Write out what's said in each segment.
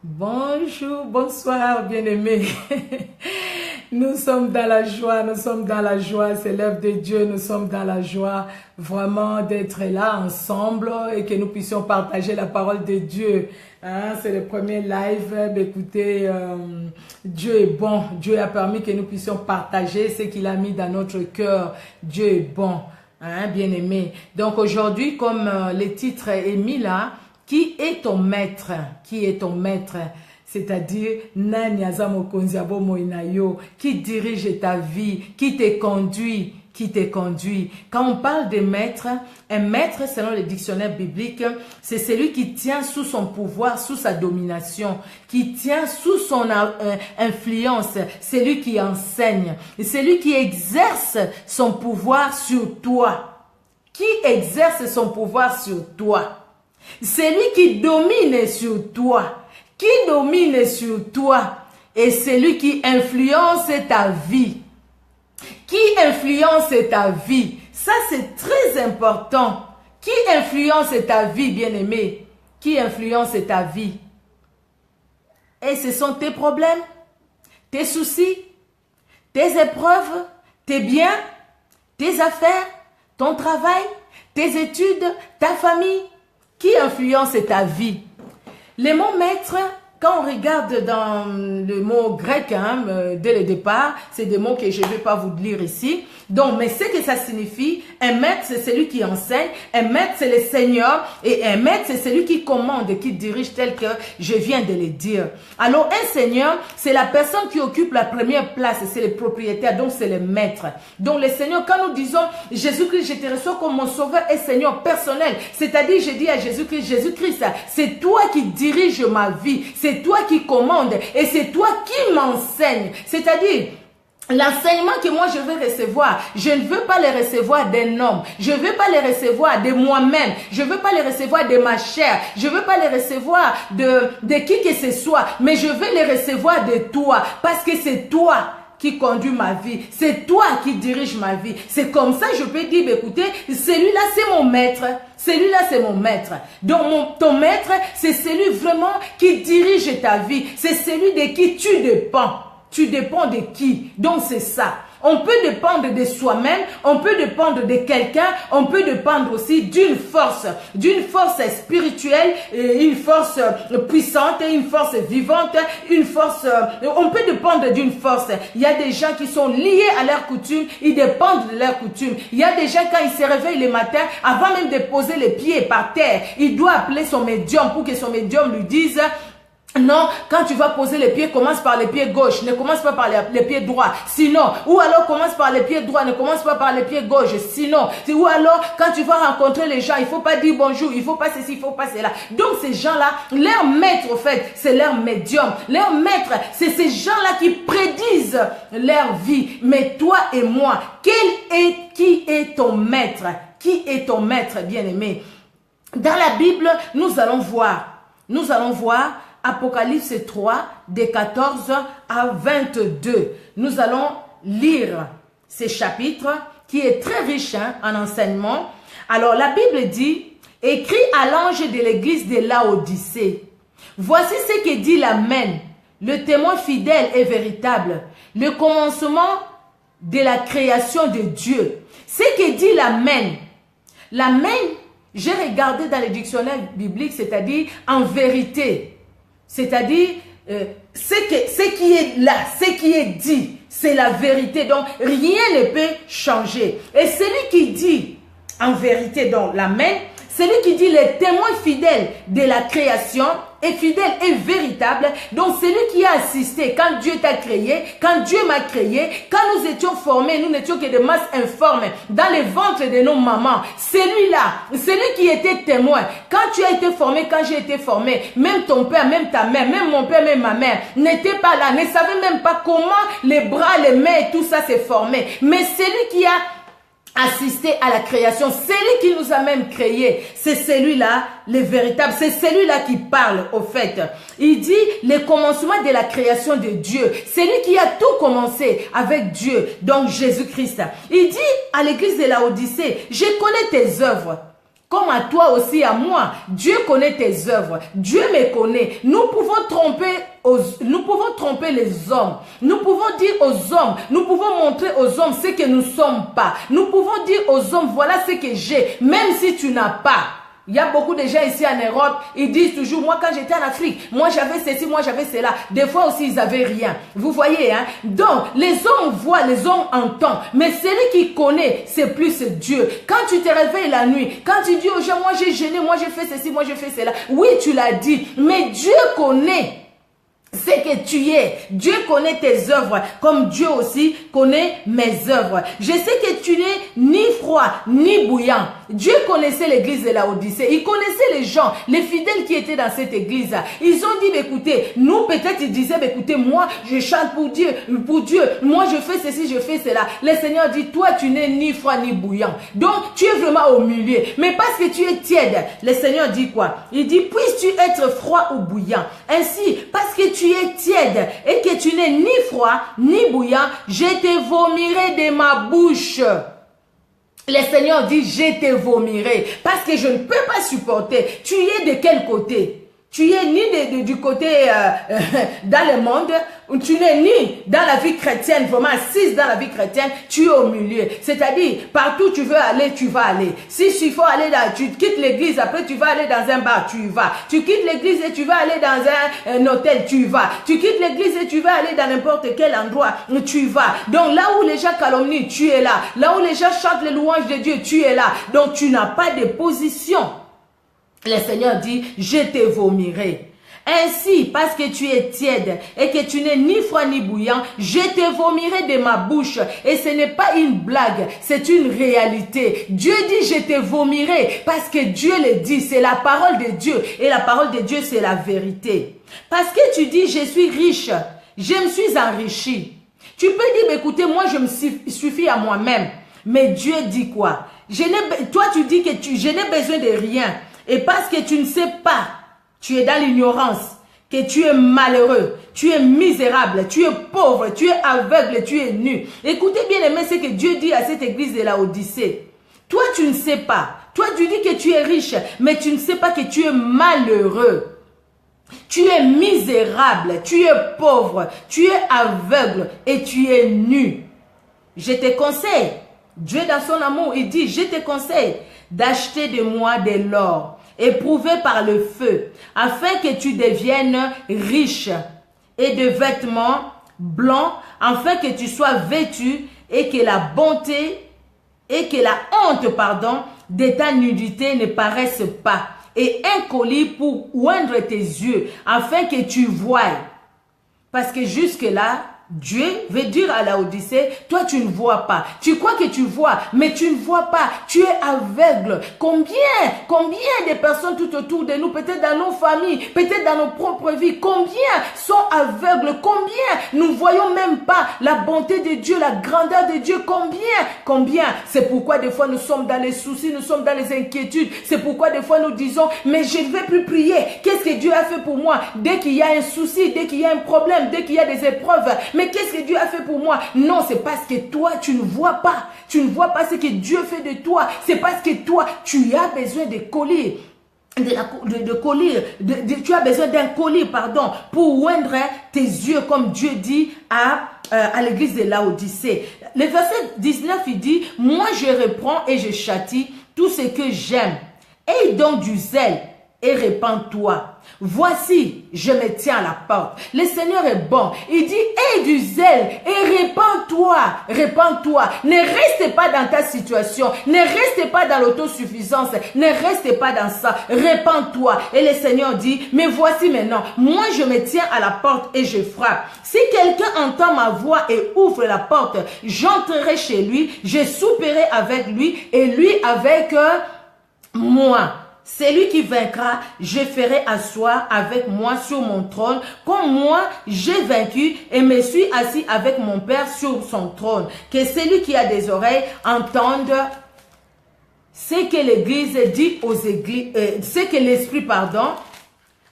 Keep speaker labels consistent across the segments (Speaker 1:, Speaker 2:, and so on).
Speaker 1: Bonjour, bonsoir, bien-aimés. Nous sommes dans la joie, c'est l'œuvre de Dieu, nous sommes dans la joie vraiment d'être là ensemble et que nous puissions partager la parole de Dieu. C'est le premier live. Écoutez, Dieu est bon, Dieu a permis que nous puissions partager ce qu'il a mis dans notre cœur. Dieu est bon, bien-aimés. Donc aujourd'hui, comme le titre est mis là, qui est ton maître? Qui est ton maître? C'est-à-dire, qui dirige ta vie, qui te conduit, Quand on parle de maître, un maître, selon le dictionnaire biblique, c'est celui qui tient sous son pouvoir, sous sa domination, qui tient sous son influence, celui qui enseigne, celui qui exerce son pouvoir sur toi. Qui exerce son pouvoir sur toi? Celui qui domine sur toi, et celui qui influence ta vie. Qui influence ta vie? Ça, c'est très important. Qui influence ta vie, bien-aimé? Qui influence ta vie? Et ce sont tes problèmes, tes soucis, tes épreuves, tes biens, tes affaires, ton travail, tes études, ta famille. Qui influence ta vie? Les mots maître, quand on regarde dans le mot grec, dès le départ, c'est des mots que je ne vais pas vous lire ici. Donc, mais ce que ça signifie, un maître, c'est celui qui enseigne, un maître, c'est le Seigneur, et un maître, c'est celui qui commande et qui dirige tel que je viens de le dire. Alors, un Seigneur, c'est la personne qui occupe la première place, c'est le propriétaire, donc c'est le maître. Donc, le Seigneur, quand nous disons, Jésus-Christ, je te reçois comme mon sauveur et Seigneur personnel, c'est-à-dire, je dis à Jésus-Christ, Jésus-Christ, c'est toi qui dirige ma vie, c'est toi qui commande et c'est toi qui m'enseigne. C'est-à-dire, l'enseignement que moi je veux recevoir, je ne veux pas le recevoir d'un homme, je ne veux pas le recevoir de moi-même, je ne veux pas le recevoir de ma chair, je ne veux pas le recevoir de qui que ce soit, mais je veux le recevoir de toi, parce que c'est toi qui conduit ma vie, c'est toi qui dirige ma vie. C'est comme ça je peux dire, écoutez, celui-là c'est mon maître, celui-là c'est mon maître. Donc ton maître, c'est celui vraiment qui dirige ta vie, c'est celui de qui tu dépends. Tu dépends de qui? Donc c'est ça. On peut dépendre de soi-même, on peut dépendre de quelqu'un, on peut dépendre aussi d'une force spirituelle, une force puissante, une force vivante, une force... On peut dépendre d'une force. Il y a des gens qui sont liés à leurs coutumes, ils dépendent de leurs coutumes. Il y a des gens, quand ils se réveillent le matin, avant même de poser les pieds par terre, il doit appeler son médium pour que son médium lui dise... Non, quand tu vas poser les pieds, commence par les pieds gauche, ne commence pas par les pieds droits. Sinon, ou alors commence par les pieds droits, ne commence pas par les pieds gauche. Sinon, ou alors quand tu vas rencontrer les gens, il faut pas dire bonjour, il faut pas ceci, il faut pas cela. Donc ces gens-là, leur maître au fait, c'est leur médium. Leur maître, c'est ces gens-là qui prédisent leur vie. Mais toi et moi, qui est ton maître? Qui est ton maître, bien-aimé? Dans la Bible, nous allons voir Apocalypse 3, de 14 à 22. Nous allons lire ces chapitres qui est très riche en enseignement. Alors la Bible dit, écrit à l'ange de l'église de Laodicée. Voici ce que dit l'Amen, le témoin fidèle et véritable, le commencement de la création de Dieu. Ce que dit l'Amen. L'Amen, j'ai regardé dans le dictionnaire biblique, c'est-à-dire en vérité. C'est-à-dire, ce qui est là, ce qui est dit, c'est la vérité. Donc, rien ne peut changer. Et celui qui dit en vérité, donc l'Amen, celui qui dit les témoins fidèles de la création, est fidèle et véritable. Donc, celui qui a assisté quand Dieu t'a créé, quand Dieu m'a créé, quand nous étions formés, nous n'étions que des masses informes dans les ventres de nos mamans. Celui-là, celui qui était témoin, quand tu as été formé, quand j'ai été formé, même ton père, même ta mère, même mon père, même ma mère, n'était pas là, ne savait même pas comment les bras, les mains et tout ça s'est formé. Mais celui qui a assisté à la création, celui qui nous a même créé, c'est celui-là, le véritable, c'est celui-là qui parle au fait. Il dit le commencement de la création de Dieu, celui qui a tout commencé avec Dieu, donc Jésus-Christ. Il dit à l'église de Laodicée, je connais tes œuvres. comme à toi aussi, à moi. Dieu connaît tes œuvres. Dieu me connaît. Nous pouvons tromper les hommes. Nous pouvons dire aux hommes, nous pouvons montrer aux hommes ce que nous ne sommes pas. Nous pouvons dire aux hommes, voilà ce que j'ai, même si tu n'as pas. Il y a beaucoup de gens ici en Europe, ils disent toujours, moi quand j'étais en Afrique, moi j'avais ceci, moi j'avais cela. Des fois aussi, ils n'avaient rien. Vous voyez, hein? Donc, les hommes voient, les hommes entendent. Mais celui qui connaît, c'est plus Dieu. Quand tu te réveilles la nuit, quand tu dis aux gens, moi j'ai gêné, moi j'ai fait ceci, moi j'ai fait cela. Oui, tu l'as dit, mais Dieu connaît ce que tu es. Dieu connaît tes œuvres, comme Dieu aussi connaît mes œuvres. Je sais que tu n'es ni froid, ni bouillant. Dieu connaissait l'église de Laodicée. Il connaissait les gens, les fidèles qui étaient dans cette église. Ils ont dit, écoutez, nous peut-être ils disaient, écoutez, moi je chante pour Dieu, moi je fais ceci, je fais cela. Le Seigneur dit, toi tu n'es ni froid, ni bouillant. Donc tu es vraiment au milieu. Mais parce que tu es tiède, le Seigneur dit quoi? Il dit, puisses-tu être froid ou bouillant? Ainsi, parce que tu es tiède et que tu n'es ni froid ni bouillant, je te vomirai de ma bouche. Le Seigneur dit, je te vomirai parce que je ne peux pas supporter. Tu es de quel côté? Tu es ni du côté dans le monde, tu n'es ni dans la vie chrétienne, vraiment assise dans la vie chrétienne, tu es au milieu. C'est-à-dire, partout tu veux aller, tu vas aller. Si il faut aller là, tu quittes l'église, après tu vas aller dans un bar, tu y vas. Tu quittes l'église et tu vas aller dans un hôtel, tu y vas. Tu quittes l'église et tu vas aller dans n'importe quel endroit, tu y vas. Donc là où les gens calomnient, tu es là. Là où les gens chantent les louanges de Dieu, tu es là. Donc tu n'as pas de position. Le Seigneur dit, je te vomirai. Ainsi, parce que tu es tiède et que tu n'es ni froid ni bouillant, je te vomirai de ma bouche. Et ce n'est pas une blague, c'est une réalité. Dieu dit, je te vomirai parce que Dieu le dit, c'est la parole de Dieu. Et la parole de Dieu, c'est la vérité. Parce que tu dis, je suis riche, je me suis enrichi. Tu peux dire, écoutez, moi je me suffis à moi-même. Mais Dieu dit quoi? Toi tu dis que je n'ai besoin de rien. Et parce que tu ne sais pas, tu es dans l'ignorance, que tu es malheureux, tu es misérable, tu es pauvre, tu es aveugle, tu es nu. Écoutez bien aimé ce que Dieu dit à cette église de Laodicée. Toi tu ne sais pas, toi tu dis que tu es riche, mais tu ne sais pas que tu es malheureux. Tu es misérable, tu es pauvre, tu es aveugle et tu es nu. Je te conseille, Dieu dans son amour, il dit, je te conseille d'acheter de moi de l'or éprouvé par le feu, afin que tu deviennes riche, et de vêtements blancs, afin que tu sois vêtu, et que la bonté, et que la honte, de ta nudité ne paraisse pas, et un collier pour oindre tes yeux, afin que tu voies. Parce que jusque-là, Dieu veut dire à Laodicée, toi tu ne vois pas. Tu crois que tu vois, mais tu ne vois pas. Tu es aveugle. Combien de personnes tout autour de nous, peut-être dans nos familles, peut-être dans nos propres vies, combien sont aveugles? Combien nous ne voyons même pas la bonté de Dieu, la grandeur de Dieu? Combien? C'est pourquoi des fois nous sommes dans les soucis, nous sommes dans les inquiétudes. C'est pourquoi des fois nous disons, mais je ne vais plus prier. Qu'est-ce que Dieu a fait pour moi? Dès qu'il y a un souci, dès qu'il y a un problème, dès qu'il y a des épreuves, mais qu'est-ce que Dieu a fait pour moi? Non, c'est parce que toi, tu ne vois pas. Tu ne vois pas ce que Dieu fait de toi. C'est parce que toi, tu as besoin de collier. Tu as besoin d'un collier, pour oindre tes yeux, comme Dieu dit à l'église de Laodicée. Le verset 19, il dit, moi je reprends et je châtie tout ce que j'aime. Aie donc du zèle et répands-toi. Voici, je me tiens à la porte. Le Seigneur est bon. Il dit, aie du zèle et répands-toi. Répands-toi. Ne reste pas dans ta situation. Ne reste pas dans l'autosuffisance. Ne reste pas dans ça. Répands-toi. Et le Seigneur dit, mais voici maintenant, moi je me tiens à la porte et je frappe. Si quelqu'un entend ma voix et ouvre la porte, j'entrerai chez lui, je souperai avec lui et lui avec moi. Celui qui vaincra, je ferai asseoir avec moi sur mon trône, comme moi j'ai vaincu et me suis assis avec mon Père sur son trône. Que celui qui a des oreilles entende ce que l'Église dit aux églises,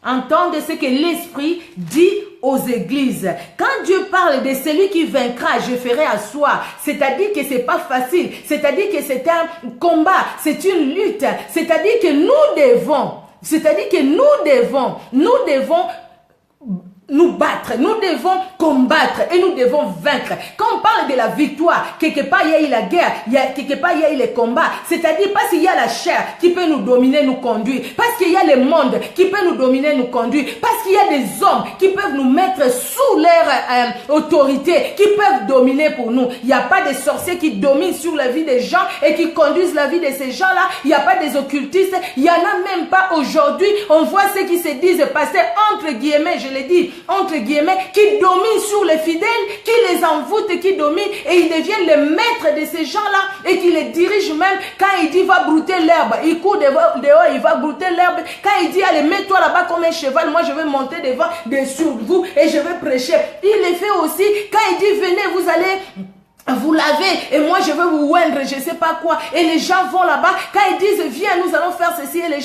Speaker 1: entende ce que l'Esprit dit aux églises, quand Dieu parle de celui qui vaincra, je ferai asseoir, c'est-à-dire que c'est pas facile, c'est-à-dire que c'est un combat, c'est une lutte, c'est-à-dire que nous devons nous battre, nous devons combattre et nous devons vaincre. Quand on parle de la victoire, quelque part il y a eu la guerre, quelque part il y a eu les combats, c'est-à-dire parce qu'il y a la chair qui peut nous dominer, nous conduire, parce qu'il y a le monde qui peut nous dominer, nous conduire, parce qu'il y a des hommes qui peuvent nous mettre sous leur autorité, qui peuvent dominer pour nous. Il n'y a pas de sorciers qui dominent sur la vie des gens et qui conduisent la vie de ces gens-là. Il n'y a pas des occultistes, il n'y en a même pas aujourd'hui. On voit ceux qui se disent passer entre guillemets, je l'ai dit, entre guillemets, qui dominent sur les fidèles, qui les envoûtent, qui dominent, et ils deviennent les maîtres de ces gens-là, et qui les dirigent même. Quand il dit va brouter l'herbe, il court dehors, il va brouter l'herbe. Quand il dit allez, mets-toi là-bas comme un cheval, moi je vais monter devant, sur vous, et je vais prêcher. Il les fait aussi. Quand il dit venez, vous allez vous lavez et moi je veux vous oindre, je sais pas quoi, et les gens vont là-bas. Quand ils disent viens, nous allons faire ceci, et les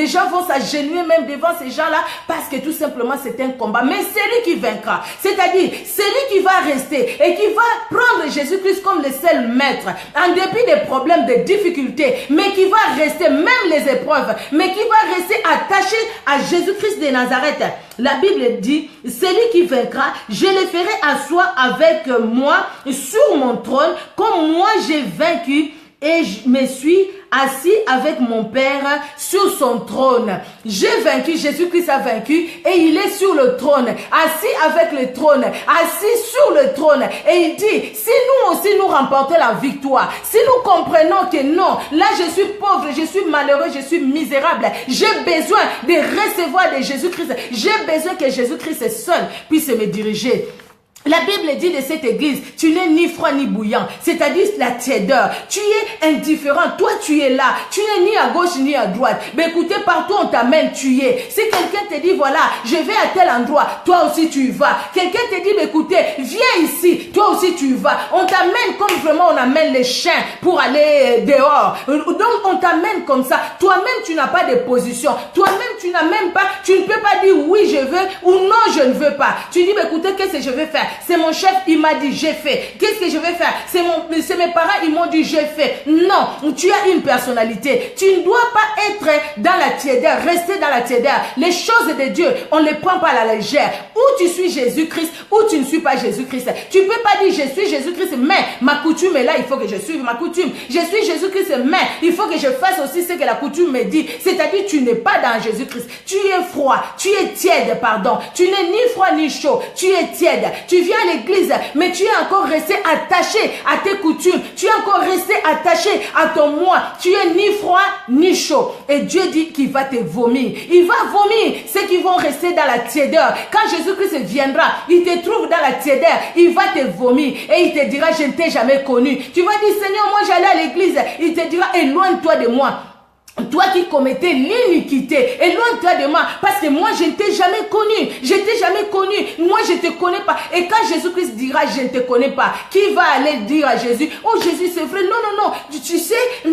Speaker 1: gens vont s'agenouiller même devant ces gens-là, parce que tout simplement c'est un combat. Mais celui qui vaincra, c'est-à-dire celui qui va rester et qui va prendre Jésus-Christ comme le seul maître, en dépit des problèmes, des difficultés, mais qui va rester, même les épreuves, mais qui va rester attaché à Jésus-Christ de Nazareth. La Bible dit, celui qui vaincra, je le ferai asseoir avec moi sur mon trône, comme moi j'ai vaincu et je me suis assis avec mon Père sur son trône. J'ai vaincu, Jésus-Christ a vaincu et il est sur le trône, assis avec le trône, assis sur le trône. Et il dit, si nous aussi nous remportons la victoire, si nous comprenons que non, là je suis pauvre, je suis malheureux, je suis misérable, j'ai besoin de recevoir de Jésus-Christ, j'ai besoin que Jésus-Christ seul puisse me diriger. La Bible dit de cette église, tu n'es ni froid ni bouillant, c'est-à-dire la tiédeur. Tu es indifférent, toi tu es là, tu n'es ni à gauche ni à droite. Mais écoutez, partout on t'amène, tu y es. Si quelqu'un te dit, voilà, je vais à tel endroit, toi aussi tu y vas. Quelqu'un te dit, écoutez, viens ici, toi aussi tu y vas. On t'amène comme vraiment on amène les chiens pour aller dehors. Donc on t'amène comme ça. Toi-même tu n'as pas de position. Toi-même tu n'as même pas, tu ne peux pas dire oui je veux ou non je ne veux pas. Tu dis, écoutez, qu'est-ce que je vais faire? C'est mon chef, il m'a dit, j'ai fait. Qu'est-ce que je vais faire? C'est mes parents, ils m'ont dit, j'ai fait. Non, tu as une personnalité. Tu ne dois pas être dans la tiédeur, rester dans la tiédeur. Les choses de Dieu, on ne les prend pas à la légère. Ou tu suis Jésus-Christ, ou tu ne suis pas Jésus-Christ. Tu ne peux pas dire, je suis Jésus-Christ, mais ma coutume est là, il faut que je suive ma coutume. Je suis Jésus-Christ, mais il faut que je fasse aussi ce que la coutume me dit. C'est-à-dire, tu n'es pas dans Jésus-Christ. Tu es froid, tu es tiède, pardon. Tu n'es ni froid ni chaud, tu es tiède. Tu viens à l'église, mais tu es encore resté attaché à tes coutumes. Tu es encore resté attaché à ton moi. Tu es ni froid ni chaud. Et Dieu dit qu'il va te vomir. Il va vomir ceux qui vont rester dans la tiédeur. Quand Jésus-Christ viendra, il te trouve dans la tiédeur. Il va te vomir et il te dira, je ne t'ai jamais connu. Tu vas dire, Seigneur, moi j'allais à l'église. Il te dira, éloigne-toi de moi. Toi qui commettais l'iniquité, éloigne-toi de moi, parce que moi je ne t'ai jamais connu, je t'ai jamais connu, moi je ne te connais pas. Et quand Jésus-Christ dira je ne te connais pas, qui va aller dire à Jésus, oh Jésus c'est vrai, non, tu sais, non,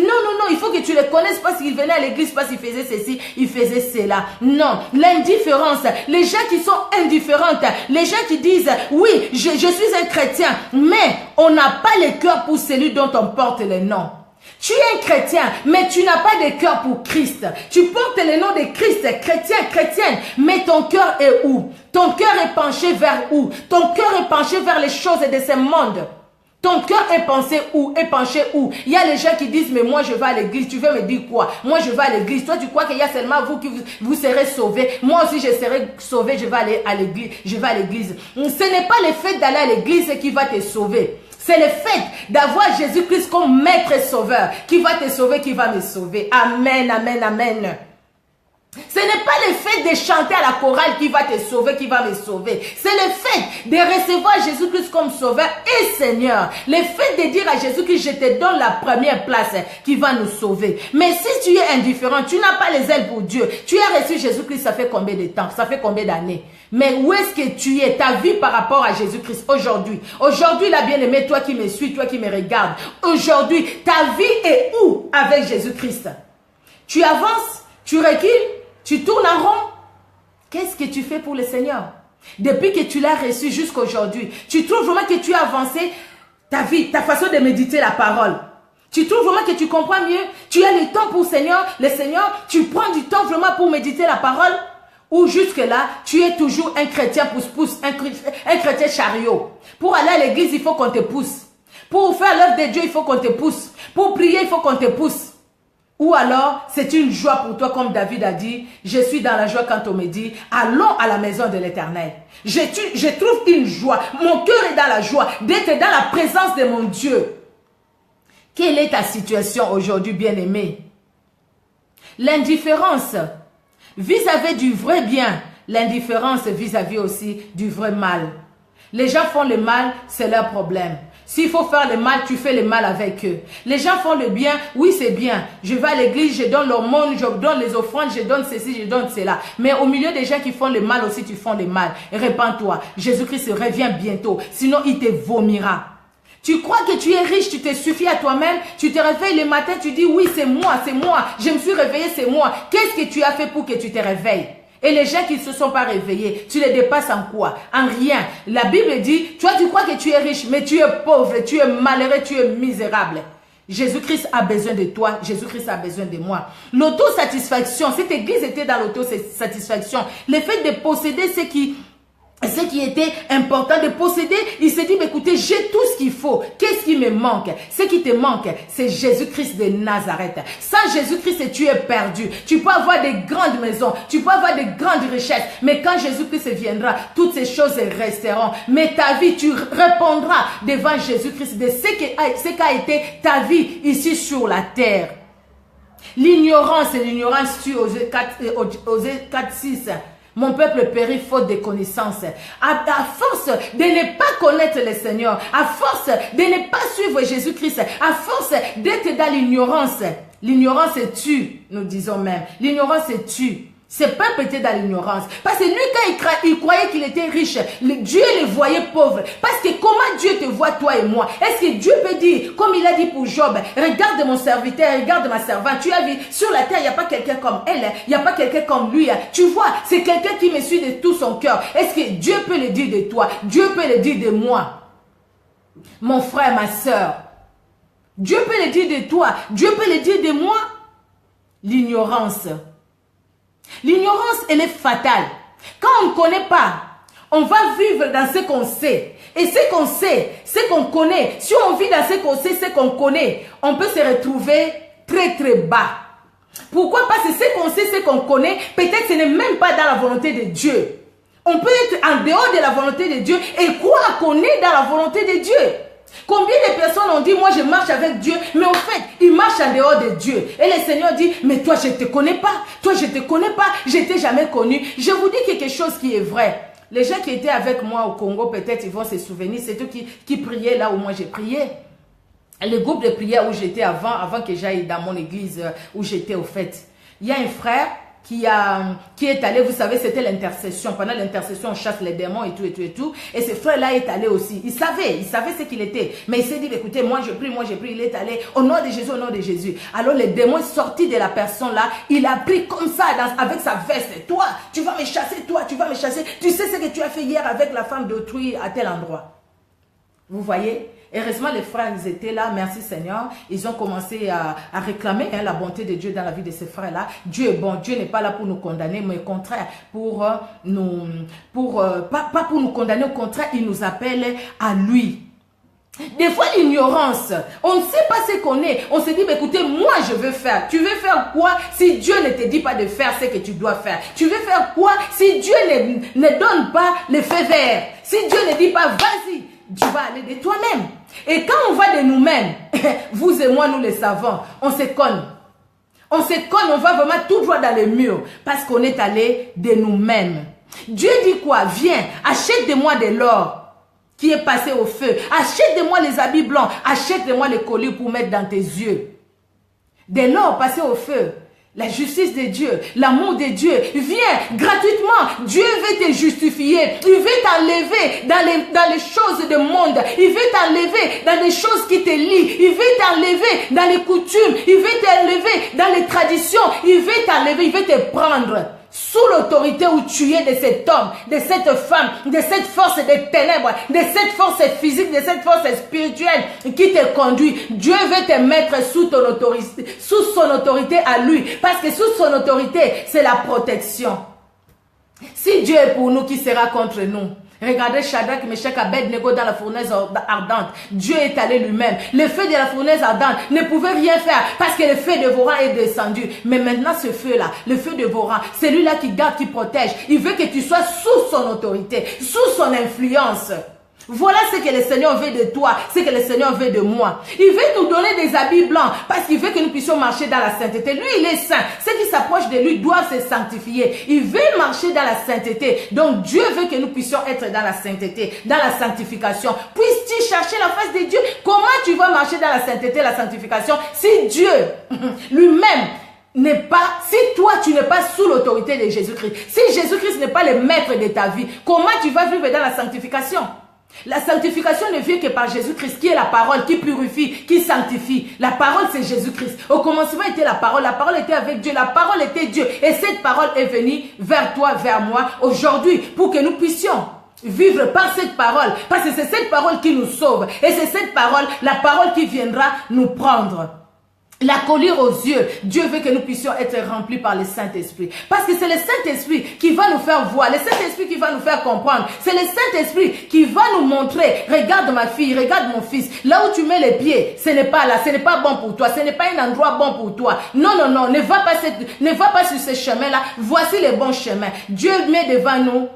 Speaker 1: il faut que tu le connaisses parce qu'il venait à l'église, parce qu'il faisait ceci, il faisait cela. Non, l'indifférence, les gens qui sont indifférentes, les gens qui disent, oui, je suis un chrétien, mais on n'a pas le cœur pour celui dont on porte le nom. Tu es un chrétien, mais tu n'as pas de cœur pour Christ. Tu portes le nom de Christ, chrétien, chrétienne, mais ton cœur est où? Ton cœur est penché vers où? Ton cœur est penché vers les choses de ce monde. Ton cœur est pensé où? Est penché où? Il y a les gens qui disent, mais moi je vais à l'église. Tu veux me dire quoi? Moi je vais à l'église. Toi tu crois qu'il y a seulement vous qui vous serez sauvés. Moi aussi je serai sauvé, je vais aller à l'église. Je vais à l'église. Ce n'est pas le fait d'aller à l'église qui va te sauver. C'est le fait d'avoir Jésus-Christ comme maître sauveur qui va te sauver, qui va me sauver. Amen, amen, amen. Ce n'est pas le fait de chanter à la chorale qui va te sauver, qui va me sauver. C'est le fait de recevoir Jésus-Christ comme sauveur et Seigneur. Le fait de dire à Jésus-Christ, je te donne la première place qui va nous sauver. Mais si tu es indifférent, tu n'as pas les ailes pour Dieu. Tu as reçu Jésus-Christ, ça fait combien de temps? Ça fait combien d'années? Mais où est-ce que tu es? Ta vie par rapport à Jésus-Christ aujourd'hui. Aujourd'hui, la bien-aimée, toi qui me suis, toi qui me regardes. Aujourd'hui, ta vie est où avec Jésus-Christ? Tu avances, tu recules, tu tournes en rond. Qu'est-ce que tu fais pour le Seigneur? Depuis que tu l'as reçu jusqu'à aujourd'hui, tu trouves vraiment que tu as avancé ta vie, ta façon de méditer la parole. Tu trouves vraiment que tu comprends mieux? Tu as le temps pour le Seigneur, tu prends du temps vraiment pour méditer la parole? Ou jusque-là, tu es toujours un chrétien pousse-pousse, un chrétien chariot. Pour aller à l'église, il faut qu'on te pousse. Pour faire l'œuvre de Dieu, il faut qu'on te pousse. Pour prier, il faut qu'on te pousse. Ou alors, c'est une joie pour toi, comme David a dit, je suis dans la joie quand on me dit, allons à la maison de l'Éternel. Je trouve une joie, mon cœur est dans la joie d'être dans la présence de mon Dieu. Quelle est ta situation aujourd'hui, bien-aimé? L'indifférence vis-à-vis du vrai bien, l'indifférence vis-à-vis aussi du vrai mal. Les gens font le mal, c'est leur problème. S'il faut faire le mal, tu fais le mal avec eux. Les gens font le bien, oui c'est bien. Je vais à l'église, je donne l'aumône, je donne les offrandes, je donne ceci, je donne cela. Mais au milieu des gens qui font le mal aussi, tu fais le mal. Répands-toi. Jésus-Christ revient bientôt, sinon il te vomira. Tu crois que tu es riche, tu te suffis à toi-même, tu te réveilles le matin, tu dis oui c'est moi, je me suis réveillé, c'est moi. Qu'est-ce que tu as fait pour que tu te réveilles? Et les gens qui ne se sont pas réveillés, tu les dépasses en quoi? En rien. La Bible dit, toi tu crois que tu es riche, mais tu es pauvre, tu es malheureux, tu es misérable. Jésus-Christ a besoin de toi, Jésus-Christ a besoin de moi. L'autosatisfaction, cette église était dans l'autosatisfaction. Le fait de posséder ce qui était important, de posséder, il s'est dit, mais écoutez, j'ai tout ce qu'il faut. Qu'est-ce qui me manque? Ce qui te manque, c'est Jésus-Christ de Nazareth. Sans Jésus-Christ, tu es perdu. Tu peux avoir des grandes maisons, tu peux avoir des grandes richesses, mais quand Jésus-Christ viendra, toutes ces choses resteront. Mais ta vie, tu répondras devant Jésus-Christ de ce qu'a été ta vie ici sur la terre. L'ignorance tue, Osée 4:6. Mon peuple périt faute de connaissances. À force de ne pas connaître le Seigneur, à force de ne pas suivre Jésus-Christ, à force d'être dans l'ignorance, l'ignorance tue, nous disons même. L'ignorance tue. Ce peuple était dans l'ignorance. Parce que lui, quand il croyait qu'il était riche, Dieu le voyait pauvre. Parce que comment Dieu te voit, toi et moi? Est-ce que Dieu peut dire, comme il a dit pour Job, regarde mon serviteur, regarde ma servante. Tu as vu, sur la terre, il n'y a pas quelqu'un comme elle. Il n'y a pas quelqu'un comme lui. Tu vois, c'est quelqu'un qui me suit de tout son cœur. Est-ce que Dieu peut le dire de toi? Dieu peut le dire de moi. Mon frère, ma soeur. Dieu peut le dire de toi. Dieu peut le dire de moi. L'ignorance. L'ignorance, elle est fatale. Quand on ne connaît pas, on va vivre dans ce qu'on sait. Et ce qu'on sait, ce qu'on connaît, si on vit dans ce qu'on sait, ce qu'on connaît, on peut se retrouver très très bas. Pourquoi? Parce que ce qu'on sait, ce qu'on connaît, peut-être ce n'est même pas dans la volonté de Dieu. On peut être en dehors de la volonté de Dieu et croire qu'on est dans la volonté de Dieu. Combien de personnes ont dit, moi je marche avec Dieu, mais au fait, ils marchent en dehors de Dieu. Et le Seigneur dit, mais toi je ne te connais pas, toi je ne te connais pas, je ne t'ai jamais connu. Je vous dis quelque chose qui est vrai. Les gens qui étaient avec moi au Congo, peut-être ils vont se souvenir, c'est eux qui priaient là où moi j'ai prié. Le groupe de prière où j'étais avant que j'aille dans mon église où j'étais au fait. Il y a un frère qui est allé, vous savez, c'était l'intercession. Pendant l'intercession, on chasse les démons et tout, et tout, et tout. Et ce frère-là est allé aussi. Il savait ce qu'il était. Mais il s'est dit, écoutez, moi je prie. Il est allé au nom de Jésus, au nom de Jésus. Alors les démons sont sortis de la personne-là. Il a pris comme ça, avec sa veste. Toi, tu vas me chasser, toi, tu vas me chasser. Tu sais ce que tu as fait hier avec la femme d'autrui à tel endroit. Vous voyez? Heureusement, les frères, ils étaient là, merci Seigneur. Ils ont commencé à réclamer la bonté de Dieu dans la vie de ces frères-là. Dieu est bon, Dieu n'est pas là pour nous condamner, mais au contraire, pas pour nous condamner, au contraire, il nous appelle à lui. Des fois, l'ignorance, on ne sait pas ce qu'on est. On se dit, mais écoutez, moi je veux faire. Tu veux faire quoi si Dieu ne te dit pas de faire ce que tu dois faire? Tu veux faire quoi si Dieu ne donne pas le feu vert? Si Dieu ne dit pas, vas-y, tu vas aller de toi-même. Et quand on va de nous-mêmes, vous et moi, nous le savons, on se conne. On se conne, on va vraiment tout droit dans le mur parce qu'on est allé de nous-mêmes. Dieu dit quoi? Viens, achète-moi de l'or qui est passé au feu. Achète-moi les habits blancs. Achète-moi les colliers pour mettre dans tes yeux. De l'or passé au feu. La justice de Dieu, l'amour de Dieu, viens gratuitement. Dieu veut te justifier. Il veut t'enlever dans les choses du monde. Il veut t'enlever dans les choses qui te lient. Il veut t'enlever dans les coutumes. Il veut t'enlever dans les traditions. Il veut t'enlever, il veut te prendre. sous l'autorité où tu es de cet homme, de cette femme, de cette force des ténèbres, de cette force physique, de cette force spirituelle qui te conduit. Dieu veut te mettre sous son autorité à lui. Parce que sous son autorité, c'est la protection. Si Dieu est pour nous, qui sera contre nous? Regardez Shadrach, Meshach, Abednego dans la fournaise ardente. Dieu est allé lui-même. Le feu de la fournaise ardente ne pouvait rien faire parce que le feu dévorant est descendu. Mais maintenant, ce feu-là, le feu dévorant, c'est lui-là qui garde, qui protège. Il veut que tu sois sous son autorité, sous son influence. Voilà ce que le Seigneur veut de toi, ce que le Seigneur veut de moi. Il veut nous donner des habits blancs parce qu'il veut que nous puissions marcher dans la sainteté. Lui, il est saint. Ceux qui s'approchent de lui doivent se sanctifier. Il veut marcher dans la sainteté. Donc Dieu veut que nous puissions être dans la sainteté, dans la sanctification. Puisses-tu chercher la face de Dieu? Comment tu vas marcher dans la sainteté, la sanctification, si Dieu lui-même n'est pas, si toi tu n'es pas sous l'autorité de Jésus-Christ, si Jésus-Christ n'est pas le maître de ta vie, comment tu vas vivre dans la sanctification? La sanctification ne vient que par Jésus-Christ, qui est la parole, qui purifie, qui sanctifie. La parole, c'est Jésus-Christ. Au commencement était la parole était avec Dieu, la parole était Dieu. Et cette parole est venue vers toi, vers moi, aujourd'hui, pour que nous puissions vivre par cette parole. Parce que c'est cette parole qui nous sauve. Et c'est cette parole, la parole qui viendra nous prendre. La colère aux yeux. Dieu veut que nous puissions être remplis par le Saint-Esprit. Parce que c'est le Saint-Esprit qui va nous faire voir. Le Saint-Esprit qui va nous faire comprendre. C'est le Saint-Esprit qui va nous montrer. Regarde ma fille, regarde mon fils. Là où tu mets les pieds, ce n'est pas là. Ce n'est pas bon pour toi. Ce n'est pas un endroit bon pour toi. Non, non, non. Ne va pas sur ce chemin-là. Voici les bons chemins. Dieu met devant nous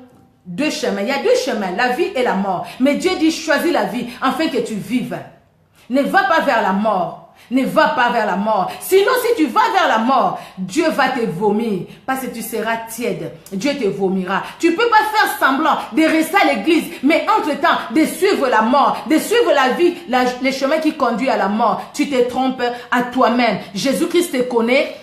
Speaker 1: deux chemins. Il y a deux chemins, la vie et la mort. Mais Dieu dit, choisis la vie afin que tu vives. Ne va pas vers la mort. Ne va pas vers la mort. Sinon, si tu vas vers la mort, Dieu va te vomir. Parce que tu seras tiède. Dieu te vomira. Tu ne peux pas faire semblant de rester à l'église. Mais entre-temps, de suivre la mort. De suivre la vie, les chemins qui conduisent à la mort. Tu te trompes à toi-même. Jésus-Christ te connaît.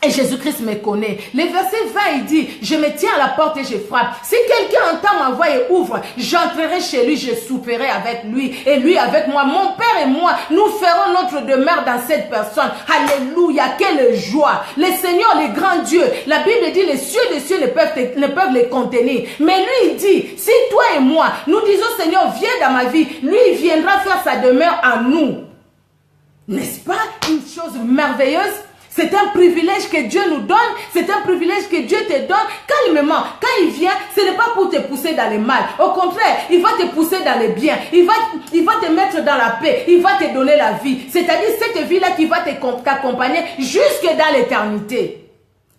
Speaker 1: Et Jésus-Christ me connaît. Le verset 20, il dit, je me tiens à la porte et je frappe. Si quelqu'un entend ma voix et ouvre, j'entrerai chez lui, je souperai avec lui et lui avec moi. Mon Père et moi, nous ferons notre demeure dans cette personne. Alléluia, quelle joie. Le Seigneur, le grand Dieu, la Bible dit, les cieux des cieux ne peuvent les contenir. Mais lui, il dit, si toi et moi, nous disons, Seigneur, viens dans ma vie, lui, il viendra faire sa demeure en nous. N'est-ce pas une chose merveilleuse? C'est un privilège que Dieu nous donne. C'est un privilège que Dieu te donne calmement. Quand il vient, ce n'est pas pour te pousser dans le mal. Au contraire, il va te pousser dans le bien. Il va te mettre dans la paix. Il va te donner la vie. C'est-à-dire cette vie-là qui va t'accompagner jusque dans l'éternité.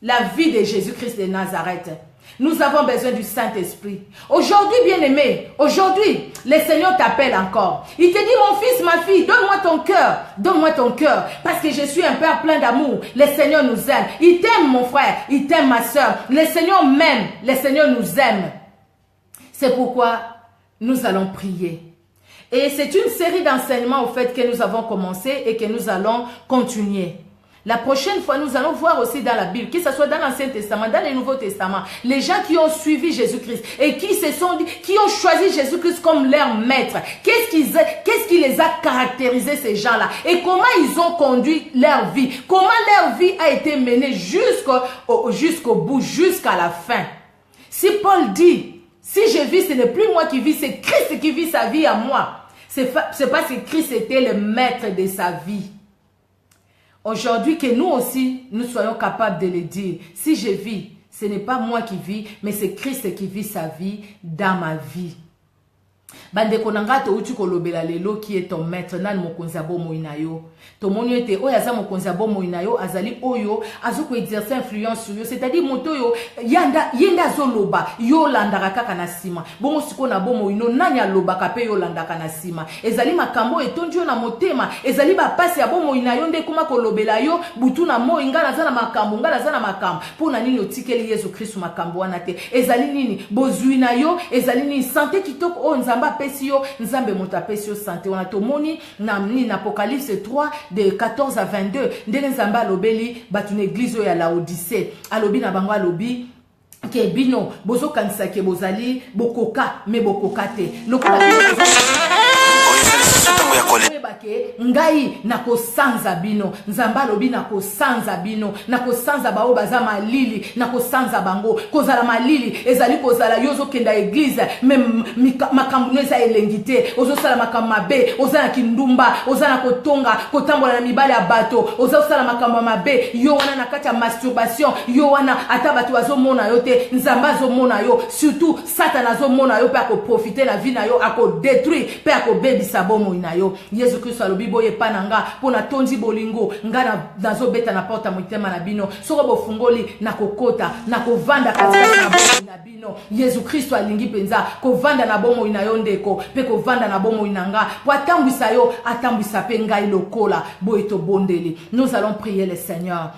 Speaker 1: La vie de Jésus-Christ de Nazareth. Nous avons besoin du Saint-Esprit. Aujourd'hui, bien-aimé, aujourd'hui, le Seigneur t'appelle encore. Il te dit, mon fils, ma fille, donne-moi ton cœur. Donne-moi ton cœur. Parce que je suis un Père plein d'amour. Le Seigneur nous aime. Il t'aime, mon frère. Il t'aime, ma soeur. Le Seigneur m'aime. Le Seigneur nous aime. C'est pourquoi nous allons prier. Et c'est une série d'enseignements, au fait, que nous avons commencé et que nous allons continuer. La prochaine fois, nous allons voir aussi dans la Bible, que ce soit dans l'Ancien Testament, dans le Nouveau Testament, les gens qui ont suivi Jésus-Christ et qui ont choisi Jésus-Christ comme leur maître. Qu'est-ce qui les a caractérisés, ces gens-là? Et comment ils ont conduit leur vie? Comment leur vie a été menée jusqu'au bout, jusqu'à la fin? Si Paul dit, si je vis, ce n'est plus moi qui vis, c'est Christ qui vit sa vie à moi. C'est parce que Christ était le maître de sa vie. Aujourd'hui, que nous aussi, nous soyons capables de le dire. Si je vis, ce n'est pas moi qui vis, mais c'est Christ qui vit sa vie dans ma vie. Bande konanga to uti kolobela lelo qui est ton maître nan mokonzi abomo inayo. To moni ete oyo aza mokonzi abomo inayo azali oyo azuko exercer influence sur yo, c'est-à-dire moto yo yenda zoloba yo landaka kaka na sima. Bongo siko na bomo ino nani alobaka pe yo landaka na sima. Ezali makambo etondi yo na motema, ezali ba pasi ya bomo inayo nde kuma kolobela yo butu na mo ingana za na makambo, ngana za na makambo. Pona nini otikeli Yesu Kristo makambo wana te. Ezali nini bozui na yo, ezali nini santé kitoko o nzamba pesio nzambe moto apesio santé. On a tomoni na Apocalypse 3 de 14 à 22 ndenge nzamba alobeli batu na église ya Laodicée alobi na bango alobi ke bino bozo kanisa ke bozali bokoka me bokoka te lokola boyebake ngai nakosanza bino. Nzamba lobi nakosanza bino, nakosanza bao baza malili, nakosanza bango. Kozala malili ezali kozala yozo kenda église même makambo neza elengite, ozo sala makambo mabe, ozana kindumba, ozana kotonga, kotambola na mibale ya bato, ozo sala makambo mabe, yo wana na kati ya masturbation, yo wana ata bato bazomona yo te, nzamba azomona yo, surtout Satan azomona yo pe ako profiter na vie na yo, ako détruire pe ako bebisa bomoi na yo. Yesu Kristo alobi boye pananga pona tondi bolingo nga nazo beta na porta motema na bino, soko bofungoli na kokota na kovanda katikati na bomoi na bino. Yesu Kristo alingi penza kovanda na bomoi na yo ndeko pe kovanda na bomoi na nga po atambwisa yo atambwisa pe ngai lokola boye to bondeli. Nous allons prier le Seigneur.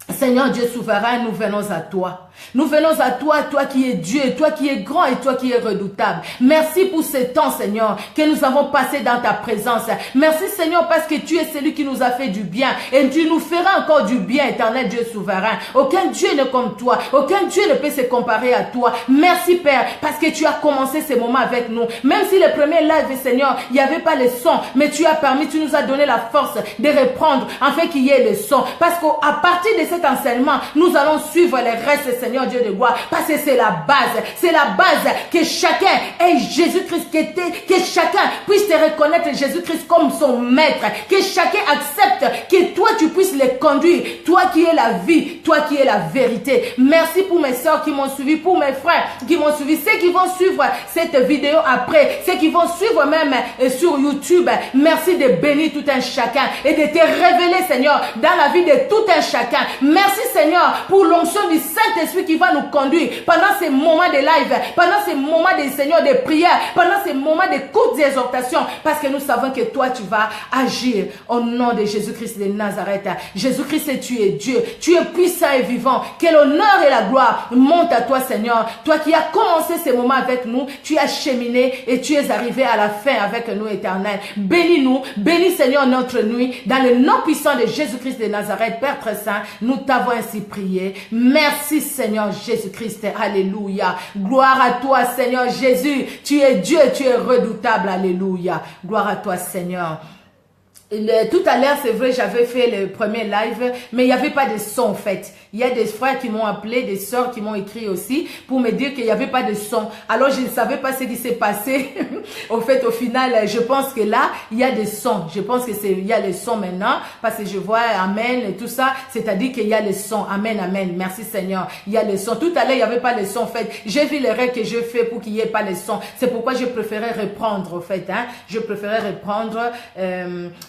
Speaker 1: Seigneur Dieu souverain, nous venons à toi. Nous venons à toi, toi qui es Dieu, toi qui es grand et toi qui es redoutable. Merci pour ce temps, Seigneur, que nous avons passé dans ta présence. Merci, Seigneur, parce que tu es celui qui nous a fait du bien et tu nous feras encore du bien, éternel Dieu souverain. Aucun Dieu n'est comme toi. Aucun Dieu ne peut se comparer à toi. Merci, Père, parce que tu as commencé ces moments avec nous. Même si le premier live, Seigneur, il n'y avait pas le son, mais tu as permis, tu nous as donné la force de reprendre afin qu'il y ait le son. Parce qu'à partir de cet enseignement, nous allons suivre les restes, Seigneur Dieu de gloire, parce que c'est la base que chacun ait Jésus-Christ, que chacun puisse te reconnaître Jésus-Christ comme son maître, que chacun accepte que toi tu puisses les conduire, toi qui es la vie, toi qui es la vérité. Merci pour mes soeurs qui m'ont suivi, pour mes frères qui m'ont suivi, ceux qui vont suivre cette vidéo après, ceux qui vont suivre même sur YouTube. Merci de bénir tout un chacun et de te révéler, Seigneur, dans la vie de tout un chacun. Merci, Seigneur, pour l'onction du Saint-Esprit qui va nous conduire pendant ces moments de live, pendant ces moments de Seigneur de prière, pendant ces moments de courtes exhortations, parce que nous savons que toi tu vas agir au nom de Jésus-Christ de Nazareth. Jésus-Christ, tu es Dieu, tu es puissant et vivant. Que l'honneur et la gloire montent à toi, Seigneur. Toi qui as commencé ces moments avec nous, tu as cheminé et tu es arrivé à la fin avec nous, Éternel. Bénis-nous, bénis, Seigneur, notre nuit, dans le nom puissant de Jésus-Christ de Nazareth. Père très saint, nous t'avons ainsi prié. Merci, Seigneur Jésus-Christ. Alléluia. Gloire à toi, Seigneur Jésus. Tu es Dieu, tu es redoutable. Alléluia. Gloire à toi, Seigneur. Tout à l'heure, c'est vrai, j'avais fait le premier live, mais il n'y avait pas de son en fait. Il y a des frères qui m'ont appelé, des sœurs qui m'ont écrit aussi pour me dire qu'il n'y avait pas de son. Alors, je ne savais pas ce qui s'est passé. Au fait, au final, je pense que là, il y a des sons. Je pense que il y a les sons maintenant parce que je vois Amen et tout ça. C'est-à-dire qu'il y a les sons. Amen, Amen. Merci Seigneur. Il y a les sons. Tout à l'heure, il n'y avait pas les sons en fait. J'ai vu les règles que je fais pour qu'il n'y ait pas les sons. C'est pourquoi je préférais reprendre en fait. Hein. Je préférais reprendre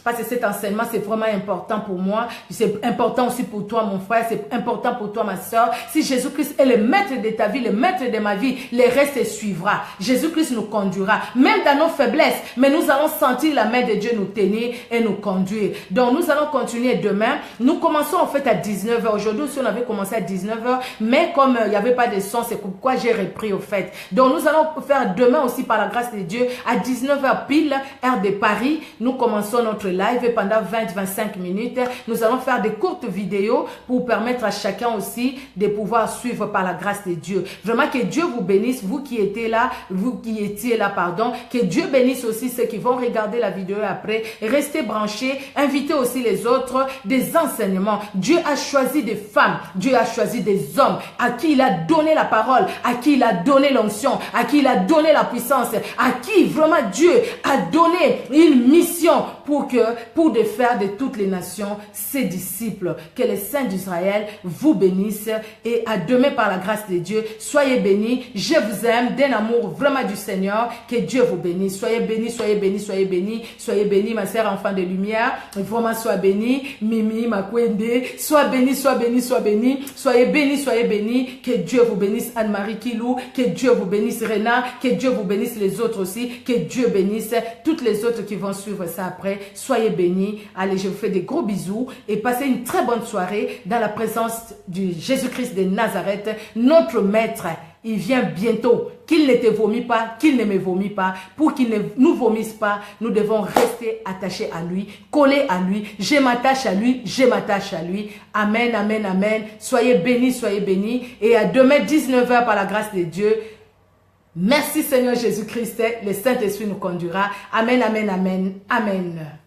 Speaker 1: parce que cet enseignement, c'est vraiment important pour moi. C'est important aussi pour toi, mon frère. C'est important pour toi, ma soeur. Si Jésus-Christ est le maître de ta vie, le maître de ma vie, le reste suivra. Jésus-Christ nous conduira, même dans nos faiblesses. Mais nous allons sentir la main de Dieu nous tenir et nous conduire. Donc, nous allons continuer demain. Nous commençons en fait à 19h. Aujourd'hui aussi, on avait commencé à 19h. Mais comme il n'y avait pas de son, c'est pourquoi j'ai repris au fait. Donc, nous allons faire demain aussi, par la grâce de Dieu, à 19h pile, heure de Paris. Nous commençons notre live pendant 20-25 minutes. Nous allons faire des courtes vidéos pour permettre à chacun aussi de pouvoir suivre par la grâce de Dieu. Vraiment que Dieu vous bénisse, vous qui étiez là, pardon. Que Dieu bénisse aussi ceux qui vont regarder la vidéo après. Restez branchés, invitez aussi les autres des enseignements. Dieu a choisi des femmes, Dieu a choisi des hommes à qui il a donné la parole, à qui il a donné l'onction, à qui il a donné la puissance, à qui vraiment Dieu a donné une mission pour de faire de toutes les nations ses disciples. Que les saints d'Israël vous bénissent et à demain par la grâce de Dieu. Soyez bénis. Je vous aime d'un amour vraiment du Seigneur. Que Dieu vous bénisse. Soyez bénis, soyez bénis, soyez bénis. Soyez bénis, ma sœur enfant de lumière. Vraiment, sois bénis. Mimi, ma Kwende. Sois bénis, sois bénis, sois bénis. Soyez bénis, soyez bénis. Que Dieu vous bénisse, Anne-Marie Kilou. Que Dieu vous bénisse, Réna. Que Dieu vous bénisse les autres aussi. Que Dieu bénisse toutes les autres qui vont suivre ça après. Soyez bénis. Allez, je vous fais des gros bisous et passez une très bonne soirée dans la présence du Jésus-Christ de Nazareth, notre maître. Il vient bientôt. Qu'il ne te vomit pas, qu'il ne me vomit pas. Pour qu'il ne nous vomisse pas, nous devons rester attachés à lui, collés à lui. Je m'attache à lui, je m'attache à lui. Amen, amen, amen. Soyez bénis, soyez bénis. Et à demain 19h par la grâce de Dieu. Merci Seigneur Jésus-Christ. Le Saint-Esprit nous conduira. Amen, amen, amen, amen.